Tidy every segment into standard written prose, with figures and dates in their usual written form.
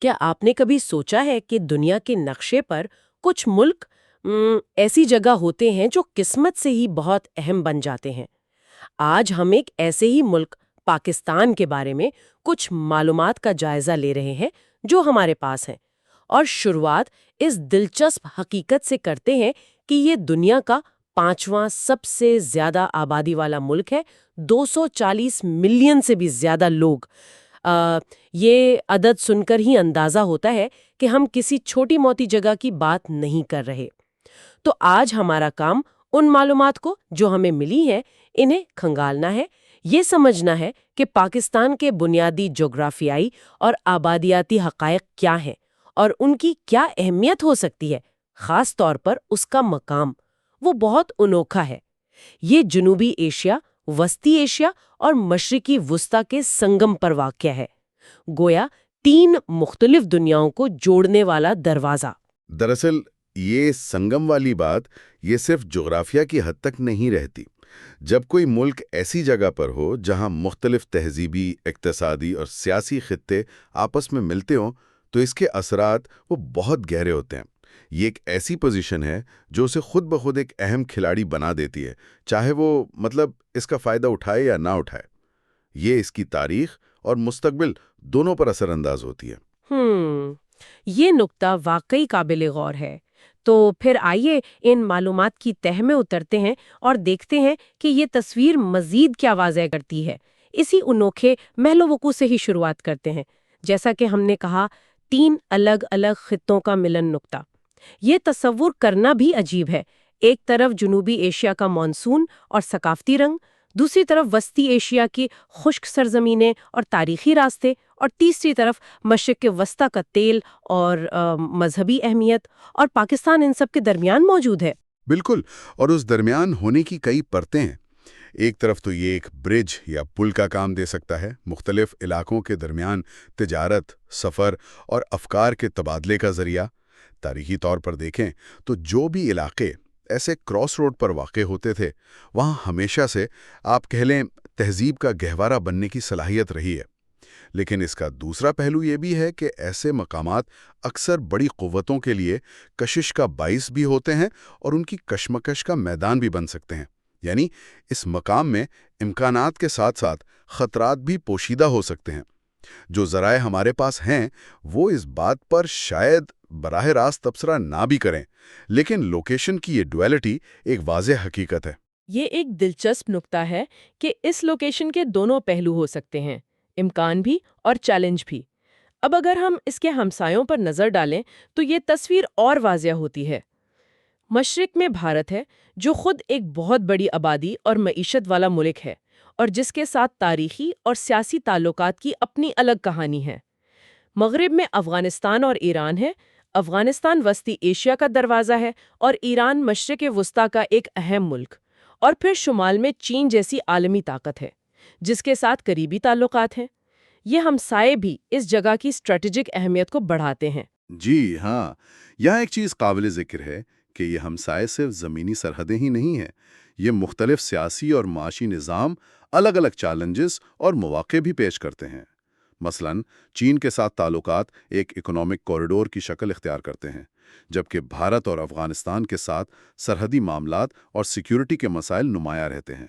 کیا آپ نے کبھی سوچا ہے کہ دنیا کے نقشے پر کچھ ملک ایسی جگہ ہوتے ہیں جو قسمت سے ہی بہت اہم بن جاتے ہیں؟ آج ہم ایک ایسے ہی ملک پاکستان کے بارے میں کچھ معلومات کا جائزہ لے رہے ہیں جو ہمارے پاس ہیں، اور شروعات اس دلچسپ حقیقت سے کرتے ہیں کہ یہ دنیا کا 5واں سب سے زیادہ آبادی والا ملک ہے، 240 ملین سے بھی زیادہ لوگ۔ یہ عدد سن کر ہی اندازہ ہوتا ہے کہ ہم کسی چھوٹی موٹی جگہ کی بات نہیں کر رہے۔ تو آج ہمارا کام ان معلومات کو جو ہمیں ملی ہیں انہیں کھنگالنا ہے، یہ سمجھنا ہے کہ پاکستان کے بنیادی جغرافیائی اور آبادیاتی حقائق کیا ہیں اور ان کی کیا اہمیت ہو سکتی ہے، خاص طور پر اس کا مقام۔ وہ بہت انوکھا ہے۔ یہ جنوبی ایشیا، وسطی ایشیا اور مشرقی وسطی کے سنگم پر واقع ہے، گویا 3 مختلف دنیاؤں کو جوڑنے والا دروازہ۔ دراصل یہ سنگم والی بات یہ صرف جغرافیہ کی حد تک نہیں رہتی۔ جب کوئی ملک ایسی جگہ پر ہو جہاں مختلف تہذیبی، اقتصادی اور سیاسی خطے آپس میں ملتے ہوں تو اس کے اثرات وہ بہت گہرے ہوتے ہیں۔ یہ ایک ایسی پوزیشن ہے جو اسے خود بخود ایک اہم کھلاڑی بنا دیتی ہے، چاہے وہ اس کا فائدہ اٹھائے یا نہ اٹھائے۔ یہ اس کی تاریخ اور مستقبل دونوں پر اثر انداز ہوتی ہے۔ یہ نقطہ واقعی قابل غور ہے۔ تو پھر آئیے ان معلومات کی تہہ میں اترتے ہیں اور دیکھتے ہیں کہ یہ تصویر مزید کیا واضح کرتی ہے۔ اسی انوکھے محل و وقوع سے ہی شروعات کرتے ہیں۔ جیسا کہ ہم نے کہا، 3 الگ الگ خطوں کا ملن نقطہ۔ یہ تصور کرنا بھی عجیب ہے۔ ایک طرف جنوبی ایشیا کا مانسون اور ثقافتی رنگ، دوسری طرف وسطی ایشیا کی خشک سرزمینیں اور تاریخی راستے، اور تیسری طرف مشرق وسطی کا تیل اور مذہبی اہمیت، اور پاکستان ان سب کے درمیان موجود ہے۔ بالکل، اور اس درمیان ہونے کی کئی پرتیں ہیں۔ ایک طرف تو یہ ایک برج یا پل کا کام دے سکتا ہے، مختلف علاقوں کے درمیان تجارت، سفر اور افکار کے تبادلے کا ذریعہ۔ تاریخی طور پر دیکھیں تو جو بھی علاقے ایسے کراس روڈ پر واقع ہوتے تھے، وہاں ہمیشہ سے آپ کہہ لیں تہذیب کا گہوارہ بننے کی صلاحیت رہی ہے۔ لیکن اس کا دوسرا پہلو یہ بھی ہے کہ ایسے مقامات اکثر بڑی قوتوں کے لیے کشش کا باعث بھی ہوتے ہیں اور ان کی کشمکش کا میدان بھی بن سکتے ہیں۔ یعنی اس مقام میں امکانات کے ساتھ ساتھ خطرات بھی پوشیدہ ہو سکتے ہیں۔ جو ذرائع ہمارے پاس ہیں وہ اس بات پر شاید براہ راست تبصرہ نہ بھی کریں، لیکن لوکیشن کی یہ ڈویلٹی ایک واضح حقیقت ہے۔ یہ ایک دلچسپ نقطہ ہے کہ اس لوکیشن کے دونوں پہلو ہو سکتے ہیں، امکان بھی اور چیلنج بھی۔ اب اگر ہم اس کے ہمسایوں پر نظر ڈالیں تو یہ تصویر اور واضح ہوتی ہے۔ مشرق میں بھارت ہے، جو خود ایک بہت بڑی آبادی اور معیشت والا ملک ہے، اور جس کے ساتھ تاریخی اور سیاسی تعلقات کی اپنی الگ کہانی ہے۔ مغرب میں افغانستان اور ایران ہے۔ افغانستان وسطی ایشیا کا دروازہ ہے اور ایران مشرق وسطی کا ایک اہم ملک۔ اور پھر شمال میں چین جیسی عالمی طاقت ہے، جس کے ساتھ قریبی تعلقات ہیں۔ یہ ہمسائے بھی اس جگہ کی اسٹریٹجک اہمیت کو بڑھاتے ہیں۔ جی ہاں، یہاں ایک چیز قابل ذکر ہے کہ یہ ہمسائے صرف زمینی سرحدیں ہی نہیں ہیں، یہ مختلف سیاسی اور معاشی نظام الگ الگ چیلنجز اور مواقع بھی پیش کرتے ہیں۔ مثلاً چین کے ساتھ تعلقات ایک اکنامک کوریڈور کی شکل اختیار کرتے ہیں، جبکہ بھارت اور افغانستان کے ساتھ سرحدی معاملات اور سیکیورٹی کے مسائل نمایاں رہتے ہیں۔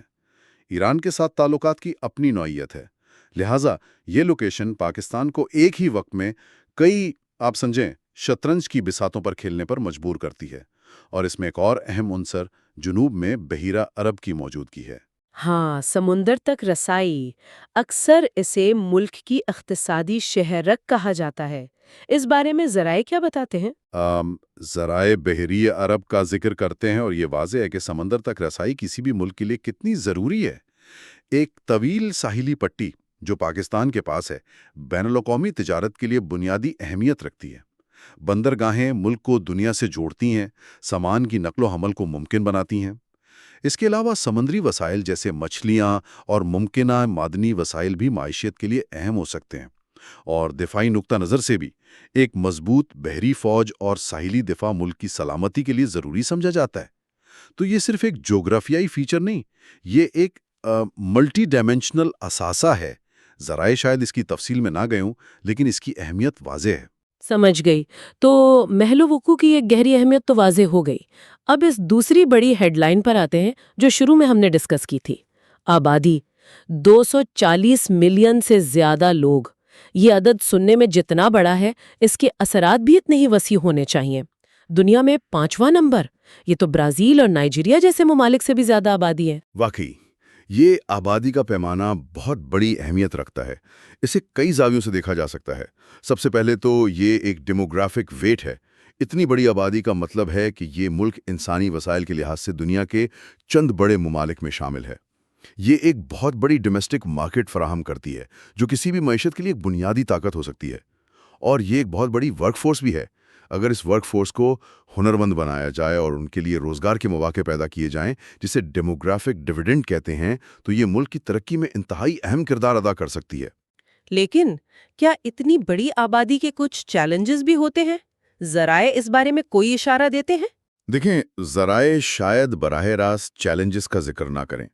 ایران کے ساتھ تعلقات کی اپنی نوعیت ہے، لہٰذا یہ لوکیشن پاکستان کو ایک ہی وقت میں کئی آپ سمجھیں شطرنج کی بساطوں پر کھیلنے پر مجبور کرتی ہے۔ اور اس میں ایک اور اہم عنصر جنوب میں بحیرہ عرب کی موجودگی ہے۔ ہاں، سمندر تک رسائی، اکثر اسے ملک کی اقتصادی شہرک کہا جاتا ہے۔ اس بارے میں ذرائع کیا بتاتے ہیں؟ ذرائع بحیرہ عرب کا ذکر کرتے ہیں اور یہ واضح ہے کہ سمندر تک رسائی کسی بھی ملک کے لیے کتنی ضروری ہے۔ ایک طویل ساحلی پٹی جو پاکستان کے پاس ہے، بین الاقوامی تجارت کے لیے بنیادی اہمیت رکھتی ہے۔ بندرگاہیں ملک کو دنیا سے جوڑتی ہیں، سامان کی نقل و حمل کو ممکن بناتی ہیں۔ اس کے علاوہ سمندری وسائل جیسے مچھلیاں اور ممکنہ معدنی وسائل بھی معیشت کے لیے اہم ہو سکتے ہیں۔ اور دفاعی نقطہ نظر سے بھی ایک مضبوط بحری فوج اور ساحلی دفاع ملک کی سلامتی کے لیے ضروری سمجھا جاتا ہے۔ تو یہ صرف ایک جغرافیائی فیچر نہیں، یہ ایک ملٹی ڈائمینشنل اثاثہ ہے۔ ذرائع شاید اس کی تفصیل میں نہ گئے ہوں، لیکن اس کی اہمیت واضح ہے۔ سمجھ گئی۔ تو محل وقوع کی ایک گہری اہمیت تو واضح ہو گئی۔ اب اس دوسری بڑی ہیڈ لائن پر آتے ہیں جو شروع میں ہم نے ڈسکس کی تھی، آبادی۔ 240 ملین سے زیادہ لوگ، یہ عدد سننے میں جتنا بڑا ہے اس کے اثرات بھی اتنے ہی وسیع ہونے چاہیے۔ دنیا میں 5واں نمبر، یہ تو برازیل اور نائجیریا جیسے ممالک سے بھی زیادہ آبادی ہے۔ واقعی یہ آبادی کا پیمانہ بہت بڑی اہمیت رکھتا ہے۔ اسے کئی زاویوں سے دیکھا جا سکتا ہے۔ سب سے پہلے تو یہ ایک ڈیموگرافک ویٹ ہے۔ اتنی بڑی آبادی کا مطلب ہے کہ یہ ملک انسانی وسائل کے لحاظ سے دنیا کے چند بڑے ممالک میں شامل ہے۔ یہ ایک بہت بڑی ڈومیسٹک مارکیٹ فراہم کرتی ہے جو کسی بھی معیشت کے لیے ایک بنیادی طاقت ہو سکتی ہے۔ اور یہ ایک بہت بڑی ورک فورس بھی ہے۔ اگر اس ورک فورس کو ہنرمند بنایا جائے اور ان کے لیے روزگار کے مواقع پیدا کیے جائیں، جسے ڈیموگرافک ڈیویڈنڈ کہتے ہیں، تو یہ ملک کی ترقی میں انتہائی اہم کردار ادا کر سکتی ہے۔ لیکن کیا اتنی بڑی آبادی کے کچھ چیلنجز بھی ہوتے ہیں؟ ذرائع اس بارے میں کوئی اشارہ دیتے ہیں؟ دیکھیں، ذرائع شاید براہ راست چیلنجز کا ذکر نہ کریں،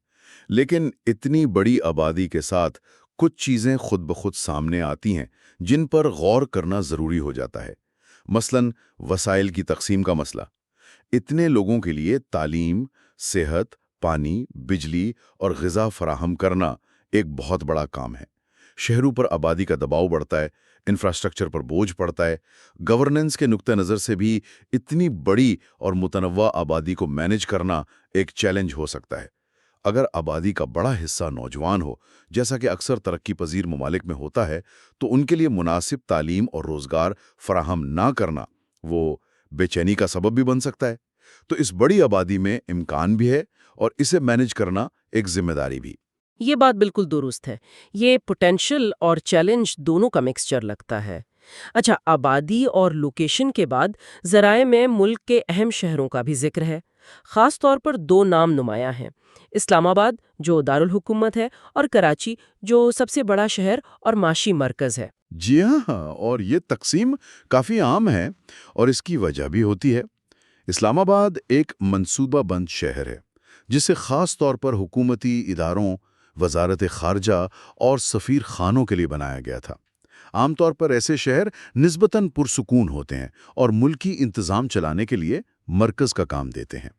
لیکن اتنی بڑی آبادی کے ساتھ کچھ چیزیں خود بخود سامنے آتی ہیں جن پر غور کرنا ضروری ہو جاتا ہے۔ مثلاً وسائل کی تقسیم کا مسئلہ۔ اتنے لوگوں کے لیے تعلیم، صحت، پانی، بجلی اور غذا فراہم کرنا ایک بہت بڑا کام ہے۔ شہروں پر آبادی کا دباؤ بڑھتا ہے، انفراسٹرکچر پر بوجھ پڑتا ہے۔ گورننس کے نقطہ نظر سے بھی اتنی بڑی اور متنوع آبادی کو مینج کرنا ایک چیلنج ہو سکتا ہے۔ اگر آبادی کا بڑا حصہ نوجوان ہو، جیسا کہ اکثر ترقی پذیر ممالک میں ہوتا ہے، تو ان کے لیے مناسب تعلیم اور روزگار فراہم نہ کرنا وہ بے چینی کا سبب بھی بن سکتا ہے۔ تو اس بڑی آبادی میں امکان بھی ہے اور اسے مینج کرنا ایک ذمہ داری بھی۔ یہ بات بالکل درست ہے۔ یہ پوٹینشل اور چیلنج دونوں کا مکسچر لگتا ہے۔ اچھا، آبادی اور لوکیشن کے بعد ذرائع میں ملک کے اہم شہروں کا بھی ذکر ہے۔ خاص طور پر 2 نام نمایاں ہیں، اسلام آباد جو دارالحکومت ہے اور کراچی جو سب سے بڑا شہر اور معاشی مرکز ہے۔ جی ہاں، اور یہ تقسیم کافی عام ہے اور اس کی وجہ بھی ہوتی ہے۔ اسلام آباد ایک منصوبہ بند شہر ہے جسے خاص طور پر حکومتی اداروں، وزارت خارجہ اور سفیر خانوں کے لیے بنایا گیا تھا۔ عام طور پر ایسے شہر نسبتاً پرسکون ہوتے ہیں اور ملکی انتظام چلانے کے لیے مرکز کا کام دیتے ہیں۔